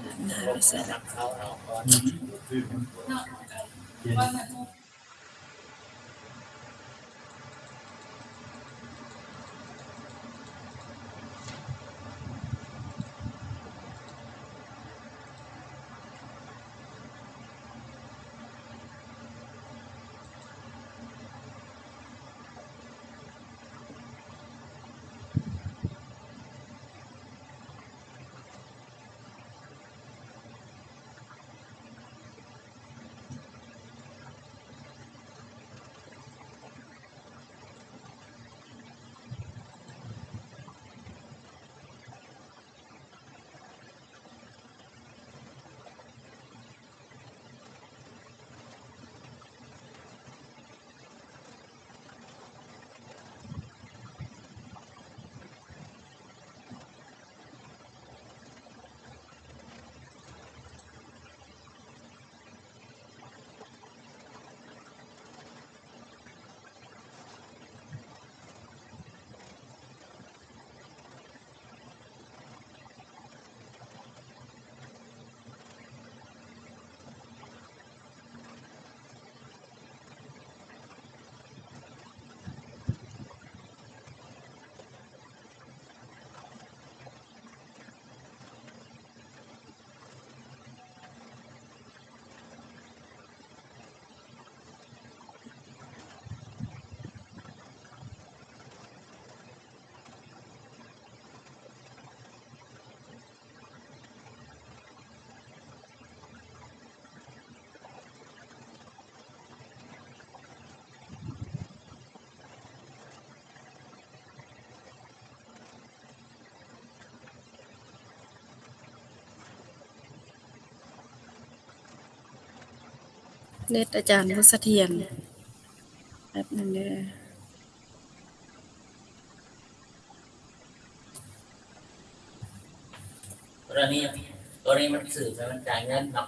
หายไปใส่ละเน็ตอาจารย์บ่เสถียรแป๊บนึงเด้อตัวนี้มันสื่อมันจ่ายเงินเนาะ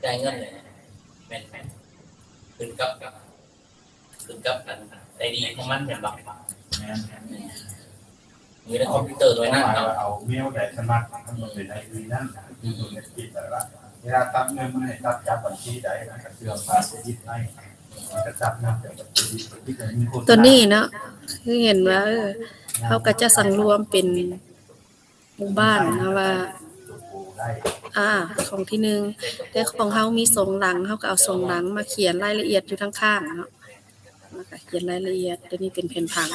จ่ายเงินเลยแม่นขึ้นกับกันไอดีของมันเป็นแบบมีในคอมพิวเตอร์ด้วยนะเอาเมลได้สมัครมันเป็นไอดีนั่นติดแต่ว่าเวลาตัดเงินมันให้ตัดจากบัญชีใดนะก็เชื่อมผ่านไปยึดให้จะจับนำจากบัญชีที่จะมีคนตัวนี้เนาะคือเห็นว่าเขาก็จะสั่งรวมเป็นหมู่บ้านนะว่าของที่หนึ่งแต่ของเฮามี2หลังเฮาก็เอา2หลังมาเขียนรายละเอียดอยู่ข้างๆเนาะแล้วก็เขียนรายละเอียดตัวนี้เป็นแผ่นผัง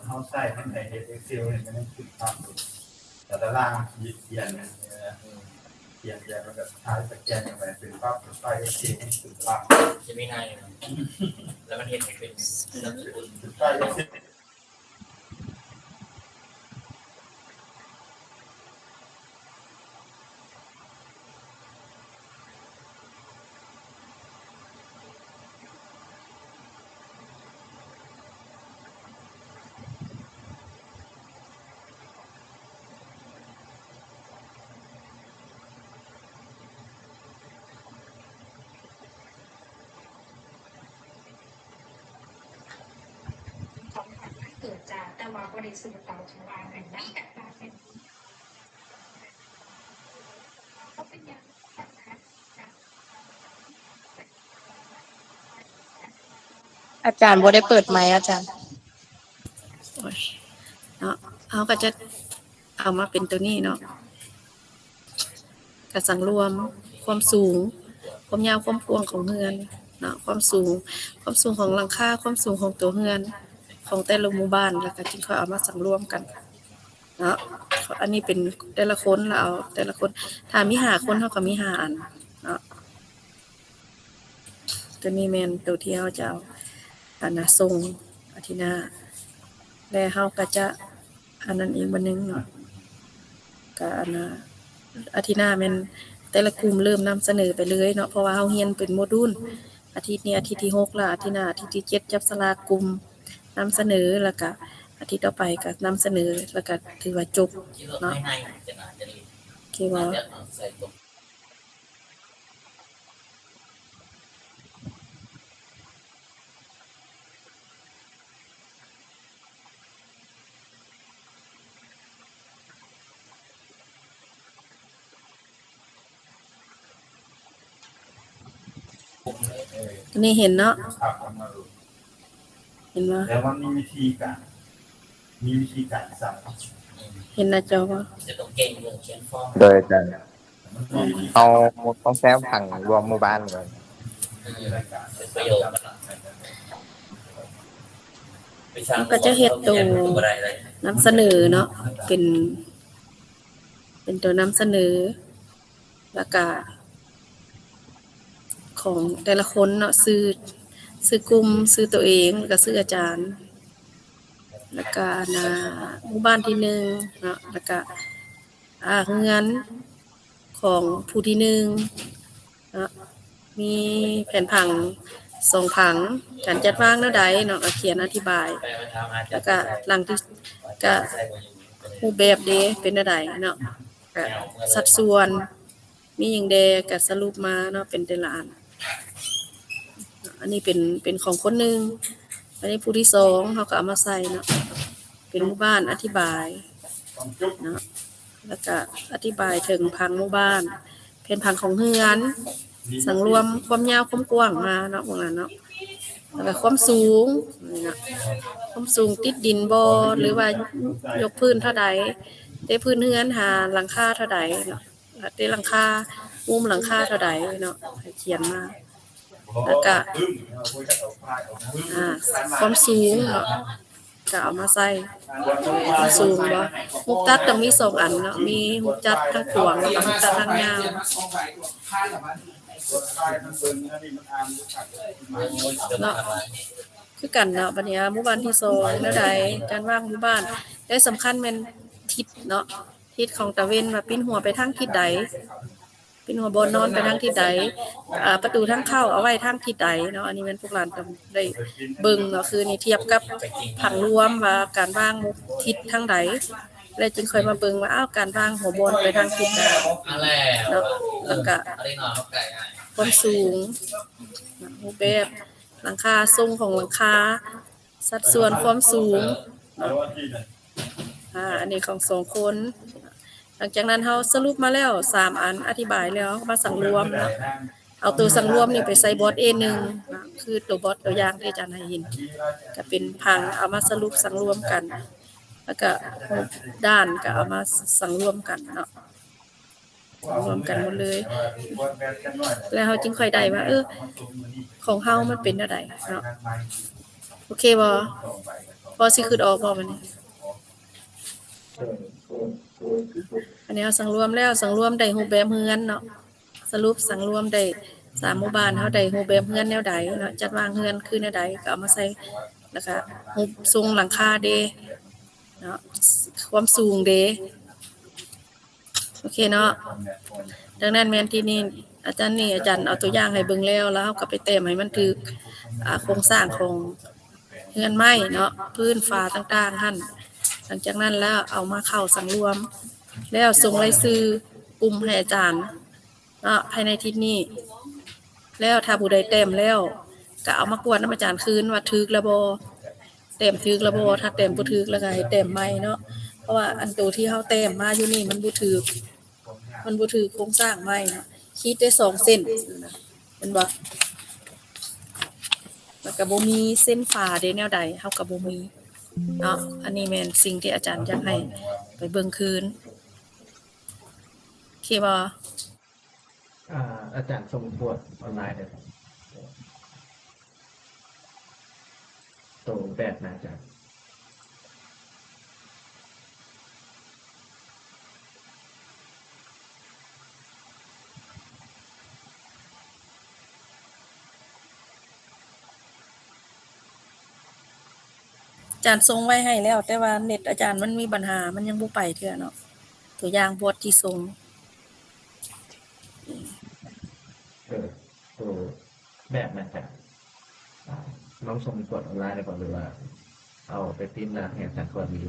เขาใช้ทั้งใน Excel เนี่ยมันคิดภาพแต่ตารางเขียนเนี่ยเขียนมันก็ใช้สแกนอย่างไรเป็นภาพไฟล์ Excel เป็นภาพจะไม่ง่ายแล้วมันเห็นเป็นไฟล์ Excelเกิดจากแต่ว่าบริสุทธิ์ต่อชาวาอันนี้แต่ว่าเป็นก็เป็นอย่างอาจารย์บ่ได้เปิดไมค์อาจารย์เนาะเขาก็จะเอามาเป็นตัวนี้เนาะก็สั่งรวมความสูงความยาวความกว้างของเรือนเนาะความสูงของหลังคาความสูงของตัวเรือนของแต่ละหมู่บ้านแล้วก็จึงค่อยเอามาสั่งรวมกันเนาะอันนี้เป็นแต่ละคนเราเอาแต่ละคนถ้ามี5คนเฮาก็มี5อันเนาะตัวนี้แม่นตัวที่เฮาจะเอาอันน่ะส่งอาทิตย์หน้าแล้วเฮาก็จะอันนั้นอีกบัดนึงเนาะก็อันน่ะอาทิตย์หน้าแม่นแต่ละกลุ่มเริ่มนำเสนอไปเลยเนาะเพราะว่าเฮาเรียนเป็นโมดูลอาทิตย์นี้อาทิตย์ที่6แล้วอาทิตย์หน้าอาทิตย์ที่7จับสลากกลุ่มนำเสนอแล้วก็อาทิตย์ต่อไปก็นำเสนอแล้วก็ถือว่าจบเนาะคิดว่า อันนี้เห็นเนาะ ครับทำมาดู เห็นว่า แล้วมันมีวิธีการสั่ง เห็นหน้าจอบ่ จะต้องเก่งเรื่องเขียนฟ้อง โดยอาจารย์ มันมีวิธี เอาต้องแซมผังรวมหมู่บ้านเลย รายการ เป็นประโยชน์มันก็จะเฮ็ดตัวนำเสนอเนาะเป็นตัวนำเสนอแล้วก็ของแต่ละคนเนาะซื้อกลุ่มซื้อตัวเองแล้วก็ซื้ออาจารย์ แล้วก็หมู่บ้านที่1เนาะแล้วก็เฮือนของผู้ที่1เนาะมีแผนผัง2ผังการจัดวางแนวใดเนาะก็เขียนอธิบาย แล้วก็หลังที่ก็รูปแบบเดเป็นแนวใดเนาะก็สัดส่วนมีหยังแดก็สรุปมาเนาะเป็นแต่ละอันนี้เป็นของคนหนึงอันนี้ผู้ที่2เฮาก็เอามาใส่เนาะเป็นหมู่บ้านอธิบายเนาะแล้วก็อธิบายถึงผังหมู่บ้านเป็นผังของเฮือนสังรวมความยาวความกว้างมาเนาะพวกนั้นเนาะแล้วก็ความสูงนี่เนาะความสูงติดดินบ่หรือว่ายกพื้นเท่าใดได้พื้นเฮือนหาหลังคาเท่าใดเนาะได้หลังคามุมหลังคาเท่าใดเนาะให้เขียนมาแล้วก็ความสูงเนาะก็เอามาใส่ความสูงบ่ฮุกตัดต้องมี2อันเนาะมีฮุกจัดทั้งกว้างแล้วก็ฮุกตัดทั้งยาวเนาะคือกันเนาะบัดนี้หมู่บ้านที่2แล้วใดการวางหมู่บ้านได้สำคัญแม่นทิศเนาะทิศของตะเวนว่าปิ้นหัวไปทางทิศใดปิ้นหัวบ่นอนไปทางทิศใดประตูทางเข้าเอาไว้ทางทิศใดเนาะอันนี้แม่นพวกหลานต้องได้เบิ่งเนาะคือนี่เทียบกับผังรวมว่าการวางทิศทางใดแล้วจึงค่อยมาเบิ่งว่าอ้าวการวางหัวบนไปทางทิศใด อะไร เนาะแล้วก็ อะไรหน่อยไก่ ความสูงรูปแบบหลังคาทรงของหลังคาสัดส่วนความสูงอันนี้ของ2คนหลังจากนั้นเฮาสรุปมาแล้ว3อันอธิบายแล้วมาสังรวมเนาะเอาตัวสังรวมนี่ไปใส่บอร์ด A1 นะคือตัวบอร์ดตัวอย่างที่อาจารย์ให้เห็นก็เป็นผังเอามาสรุปสังรวมกันแล้วก็ด้านก็เอามาสังรวมกันเนาะรวมกันหมดเลยแล้วเฮาจึงค่อยได้ว่าของเฮามันเป็นจังไดเนาะโอเคบ่พอสิคิดออกบ่บัดนี้อันนี้เฮาสังรวมแล้วสังรวมได้รูปแบบเฮือนเนาะสรุปสังรวมได้3หมู่บ้านเฮาได้รูปแบบเฮือนแนวใดเนาะจัดวางเฮือนคือแนวใดก็เอามาใส่แล้วก็รูปทรงหลังคาเด้เนาะความสูงเด้โอเคเนาะดังนั้นแม่นที่นี่อาจารย์เอาตัวอย่างให้เบิ่งแล้วเฮาก็ไปแต้มให้มันถูกโครงสร้างของเรือนไม้เนาะพื้นฟ้าต่างๆหั่นหลังจากนั้นแล้วเอามาเข้าสังรวมแล้วส่งรายชื่อกลุ่มให้อาจารย์เนาะภายในอาทิตย์นี้แล้วถ้าผู้ใดแต้มแล้วก็เอามากวดนำอาจารย์คืนว่าถูกแล้วบ่แต้มถูกแล้วบ่ถ้าแต้มบ่ถูกแล้วก็ให้แต้มใหม่เนาะเพราะว่าอันตัวที่เฮาแต้มมาอยู่นี่มันบ่ถูกโครงสร้างใหม่เนาะคิดได้2เส้นนะเห็นบ่แล้วก็บ่มีเส้นฟ้าได้แนวใดเฮาก็บ่มีเนาะอันนี้แม่นสิ่งที่อาจารย์อยากให้ไปเบิ่งคืนโอเคบ่ อาจารย์ส่งตรวจออนไลน์เลยตรงแบบนะอาจารย์ อาจารย์ส่งไว้ให้แล้วแต่ว่าเน็ตอาจารย์มันมีปัญหามันยังบ่ไปเทื่อเนาะตัวอย่างบทที่ส่ง ตัวแบบนะอาจารย์น้องส่งตรวจออนไลน์ได้ก่อนหรือว่าเอาไปพิมพ์นะให้อาจารย์ก่อนดี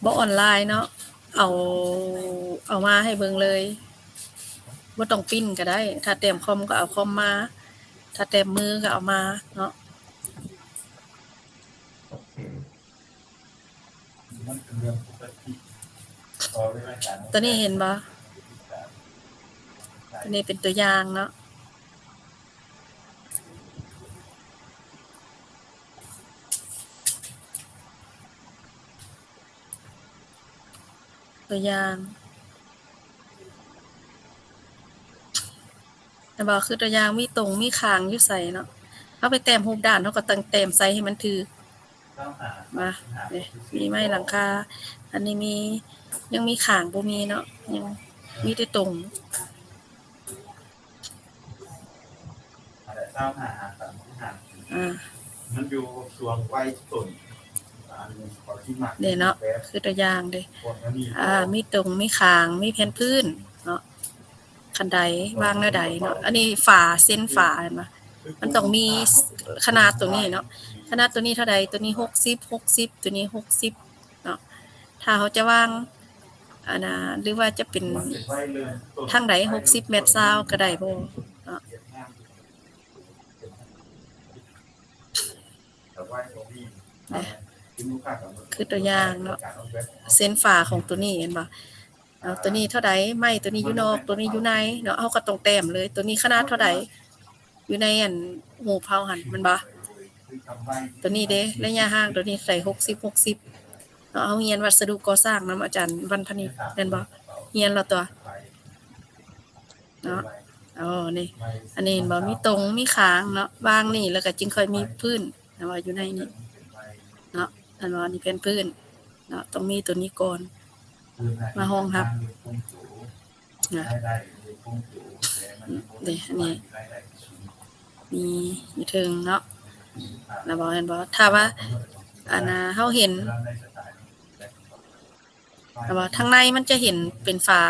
บ่ออนไลน์เนาะเอามาให้เบิ่งเลยบ่ต้องปริ้นก็ได้ถ้าแต้มคอมก็เอาคอมมาถ้าแต้มมือก็เอามาเนาะ โอเค มันเป็นเรื่องปกติพอเวลาการ ตัวนี้เห็นบ่ตัวนี้เป็นตัวอย่างเนาะตัวอย่างแต่บ่คือตัวอย่างมีตรงมีคางอยู่ใส่เนาะเอาไปแต้มรูปด้านเฮาก็ตั้งแต้มใส่ให้มันถือมาเนี่ยมีไม้หลังคาอันนี้มียังมีคางบ่มีเนาะยังมีแต่ตรง เจ้าหาสามหา มันอยู่ช่วงวัยต้นขอที่มา เนี่ยเนาะคือตัวอย่างเด้มีตรงมีคางมีแผ่นพื้นเนาะคันใดวางแนวใดเนาะอันนี้ฝาเส้นฝาเห็นบ่มันต้องมีขนาดตัวนี้เนาะขนาดตัวนี้เท่าใดตัวนี้60ตัวนี้60เนาะถ้าเขาจะวางหรือว่าจะเป็นทางใด60เมตรซาวก็ได้บ่เนาะคือตัวอย่างเนาะเส้นฝาของตัวนี้เห็นบ่เอาตัวนี้เท่าใดไม้ตัวนี้อยู่นอกตัวนี้อยู่ในเนาะเฮาก็ต้องแต้มเลยตัวนี้ขนาดเท่าใดอยู่ในหูเผาหั่นมันบ่ตัวนี้เด้ระยะห่างตัวนี้ใส่60เนาะเฮาเรียนวัสดุก่อสร้างนำอาจารย์วันพนิชแม่นบ่เรียนแล้วตัวเนาะนี่อันนี้เห็นบ่มีตรงมีคางเนาะวางนี่แล้วก็จึงค่อยมีพื้นนะว่าอยู่ในนี้เนาะอันว่านี่เป็นพื้นเนาะต้องมีตัวนี้ก่อนมาห้องครับนะเด้อันนี้มีอยู่ถึงเนาะแล้วบ่เห็นบ่ถ้าว่าเฮาเห็นแต่ว่าทางในมันจะเห็นเป็นฝา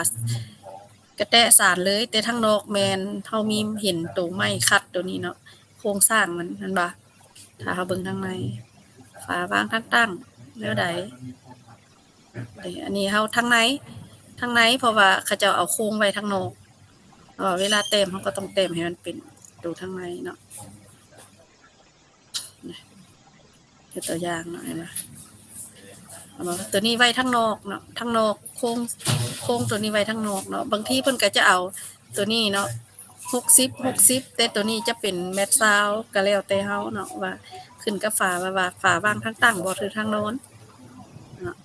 กระแตะสารเลยแต่ทางนอกแม่นเฮามีเห็นตัวไม้คัดตัวนี้เนาะโครงสร้างมันนั่นบ่ถ้าเฮาเบิ่งทางในฝาวางตั้งแนวใดอันนี้เฮาทางในเพราะว่าเขาเจ้าเอาโครงไว้ทางนอกเวลาเต็มเฮาก็ต้องเต็มให้มันเป็นตัวทางในเนาะคือตัวอย่างเนาะเห็นบ่ตัวนี้ไว้ทางนอกเนาะทางนอกโครงตัวนี้ไว้ทางนอกเนาะบางทีเพิ่นก็จะเอาตัวนี้เนาะ60แต่ตัวนี้จะเป็นเม็ดซาวก็แล้วแต่เฮาเนาะว่าขึ้นกับฝาว่าฝาวางทางตั้งบ่หรือทางโน้นเนาะ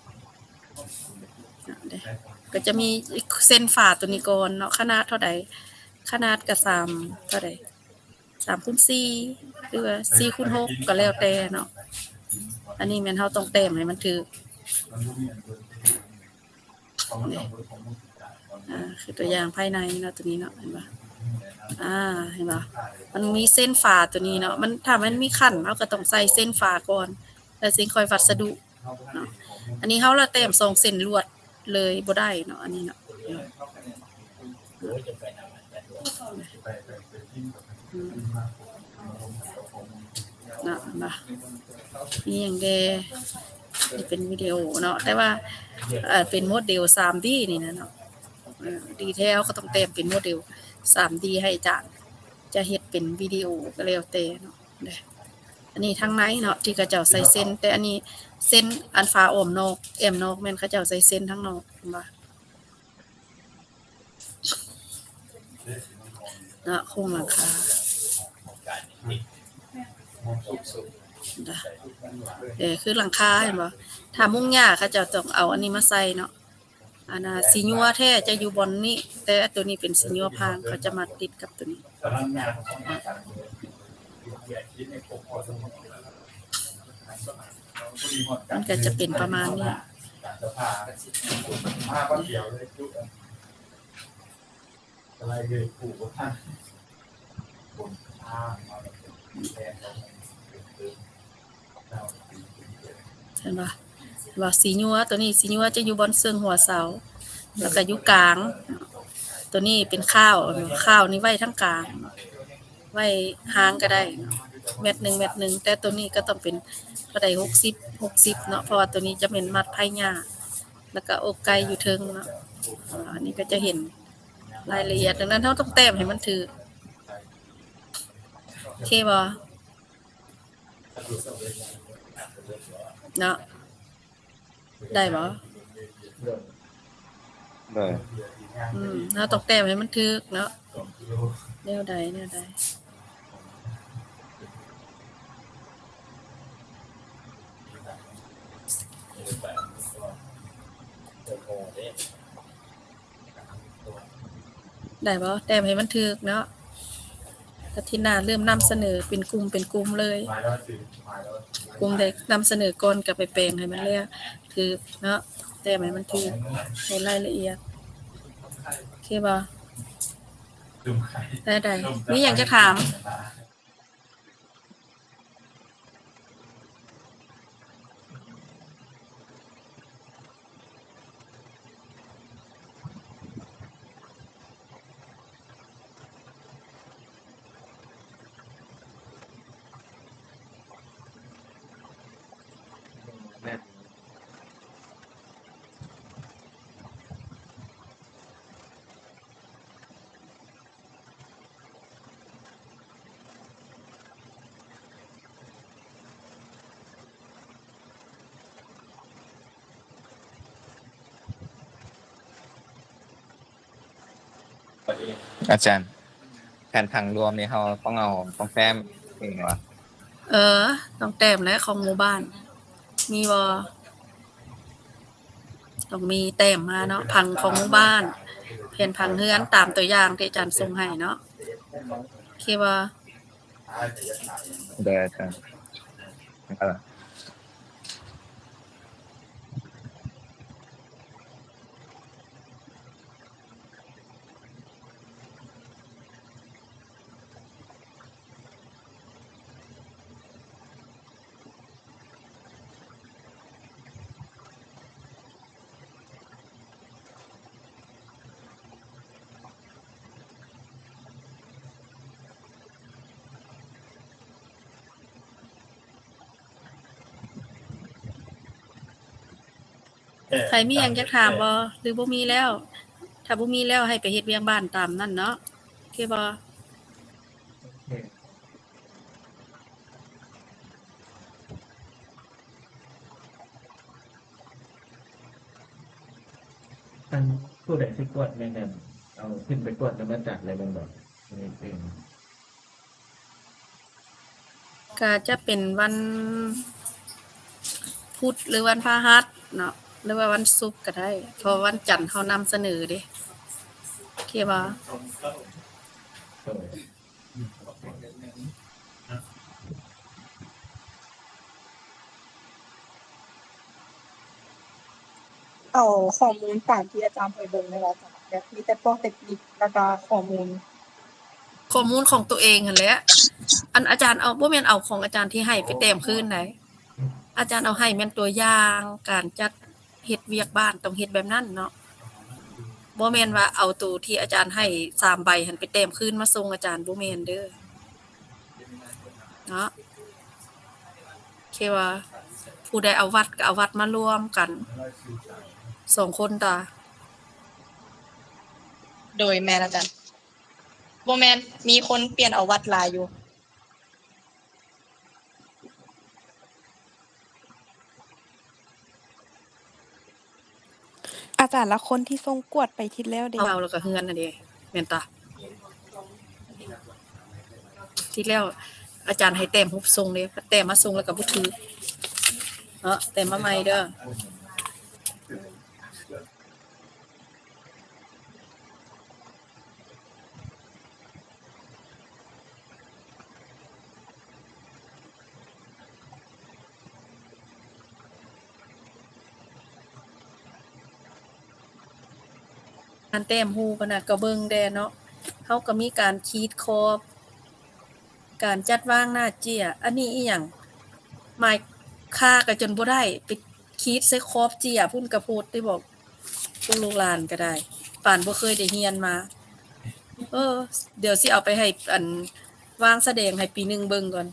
ก็จะมีเส้นฝาตัวนี้ก่อนเนาะขนาดเท่าใดขนาดก็3เท่าใด3x4หรือว่า4x6ก็แล้วแต่เนาะอันนี้แม่นเฮาต้องเต็มให้มันถือคือตัวอย่างภายในเนาะตัวนี้เนาะเห็นป่ะเห็นป่ะมันมีเส้นฝาตัวนี้เนาะมันถ้ามันมีขั้นเราก็ต้องใส่เส้นฝาก่อนแล้วเส้นค่อยวัสดุเนาะอันนี้เฮาละเต็ม2เส้นลวดเลยบ่ได้เนาะอันนี้เนาะนะนี่อย่างเดนี่เป็นวิดีโอเนาะแต่ว่าเป็นโมเดล 3D นี่นะเนาะดีเทลก็ต้องเต็มเป็นโมเดล 3D ให้อาจารย์จะเฮ็ดเป็นวิดีโอก็แล้วแต่เนาะอันนี้ทางในเนาะที่เขาเจ้าใส่เส้นแต่อันนี้เส้นอันฟ้าอ้อมนอกแอมนอกแม่นเขาเจ้าใส่เส้นทั้งนอกเห็นบ่นะโครงหลังคาคือหลังคาเห็นบ่ถ้ามุ้งหญ้าเขาเจ้าต้องเอาอันนี้มาใส่เนาะสีญัวแท้จะอยู่บนนี้แต่ตัวนี้เป็นสีญัวพางเขาจะมาติดกับตัวนี้มันก็จะเป็นประมาณนี้เห็นป่ะว่าสีญัวตัวนี้สีญัวจะอยู่บนเชิงหัวเสาแล้วก็อยู่กลางตัวนี้เป็นข้าวนี่ไว้ทั้งกลางไว้หางก็ได้เม็ดนึงแต่ตัวนี้ก็ต้องเป็นเท่าใด60เนาะเพราะว่าตัวนี้จะเป็นมัดไผ่หญ้าแล้วก็อกไก่อยู่เทิงเนาะอันนี้ก็จะเห็นรายละเอียดดังนั้นเราต้องแต้มให้มันถือโอเคบ่เนาะ ได้บ่ เรื่อง เลย เราต้องแต้มให้มันถึกเนาะ 2 กิโล แนวใดได้บ่แต้มให้มันถึกเนาะอาทิตย์หน้าเริ่มนำเสนอเป็นกลุ่มเลย มาแล้วสิมาแล้ว กลุ่มใดนำเสนอก่อนก็ไปแปลงให้มันแล้วถึกเนาะแต้มให้มันถึกในรายละเอียดโอเคบ่ จุ่มไข่ ได้มีหยังจะถาม แม่น อาจารย์แผนผังรวมนี่เขาต้องเอาต้องแฟ้มเองวะ ต้องแต้มและของหมู่บ้าน มีบ่ต้องมีแต้มมาเนาะผังของหมู่บ้านแผนผังเฮือนตามตัวอย่างที่อาจารย์ส่งให้เนาะโอเคบ่ เดี๋ยวอาจารย์อะไร ใครมีหยังจะถามบ่หรือบ่มีแล้ว ถ้าบ่มีแล้วให้ไปเฮ็ดเวียกบ้านตามนั้นเนาะโอเคบ่ อันผู้ใดที่กดแม่นๆเอาขึ้นไปกดแล้วมาจัดอะไรมันบอกนี่เป็น ก็จะเป็นวันพุธหรือวันพฤหัสเนาะหรือว่าวันศุกร์ก็ได้เพราะวันจันทร์เฮานำเสนอเด้โอเคบ่ เออ เอาข้อมูลตามที่อาจารย์ไปเบิ่งได้ว่าจ้ะแบบมีแต่พวกเทคนิคแล้วก็ข้อมูล ข้อมูลของตัวเองหั่นแหละอันอาจารย์เอาบ่แม่นเอาของอาจารย์ที่ให้ไปแต้มคืนไหนอาจารย์เอาให้แม่นตัวอย่างการจัดเฮ็ดเวียกบ้านต้องเฮ็ดแบบนั้นเนาะบ่แม่นว่าเอาตัวที่อาจารย์ให้3ใบหั่นไปแต้มคืนมาส่งอาจารย์บ่แม่นเด้อเนาะโอเคว่าผู้ใดเอาวัดก็เอาวัดมารวมกัน2คนตา โดยแม่นอาจารย์บ่แม่นมีคนเปลี่ยนเอาวัดหลายอยู่ อาจารย์ละคนที่ทรงกวดไปทิศแล้วเด้ เอาแล้วก็เฮือนน่ะเด้แม่นตาที่แล้วอาจารย์ให้แต้มรูปทรงเด้แต้มมาทรงแล้วก็บ่ถือเนาะแต้มมาใหม่เด้อการแต้มรูปน่ะก็เบิ่งแด่เนาะเฮาก็มีการขีดขอบการจัดวางหน้าเจี้ยอันนี้อีหยังหมายค่าก็จนบ่ได้ไปขีดใส่ขอบเจี้ยพุ่นก็โพดได้บอกพวกลูกหลานก็ได้ปานบ่เคยได้เรียนมา เดี๋ยวสิเอาไปให้อันวางแสดงให้ปี1เบิ่งก่อน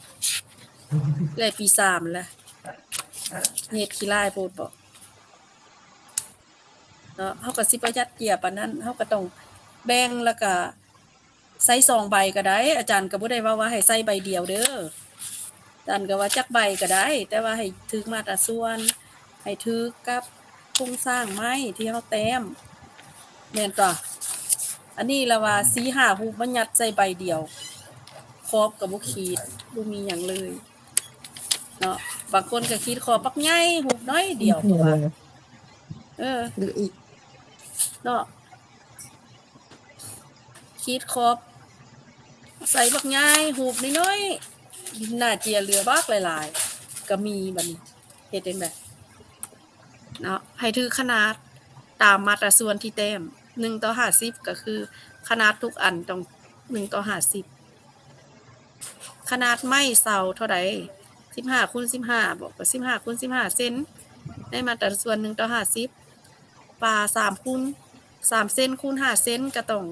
เอื้อยปี3แล้วเฮ็ดขี้ลายโพดบ่เนาะเฮาก็สิประหยัดเกียปานนั้นเฮาก็ต้องแบ่งแล้วก็ใส่2ใบก็ได้อาจารย์ก็บ่ได้ว่าให้ใส่ใบเดียวเด้ออาจารย์ก็ว่าจักใบก็ได้แต่ว่าให้ถึงมาตราส่วน ให้ถือกับโครงสร้างไม้ที่เฮาแต้มแม่นตัวอันนี้ละว่า4-5รูปมันยัดใส่ใบเดียวขอบก็บ่ขีดบ่มีหยังเลยเนาะบางคนก็ขีดขอบปักใหญ่รูปน้อยเดียวตัวว่าหรืออีก เนาะขีดขอบใส่บักใหญ่รูปน้อยๆน่าเจียเหลือบักหลายๆก็มีบัดนี้เฮ็ดจังได๋เนาะให้ถือขนาดตามมาตราส่วนที่แต้ม1:50ก็คือขนาดทุกอันต้อง1:50ขนาดไม้เสาเท่าใด15 x 15บอกว่า15 x 15เซนได้มาตราส่วน1:50ปลา3 คูณ3เซนคูณ5เซนก็ต้อง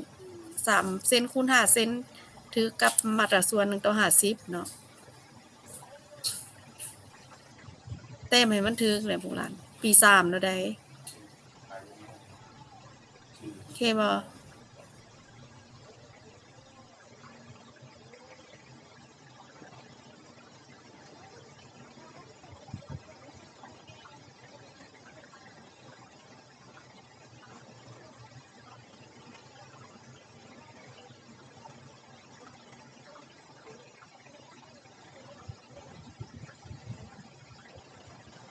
3เซนคูณ5เซนถือกับมาตราส่วน1:50เนาะแต้มให้มันถึกแหละพวกหลานปี3แล้วได้โอเคบ่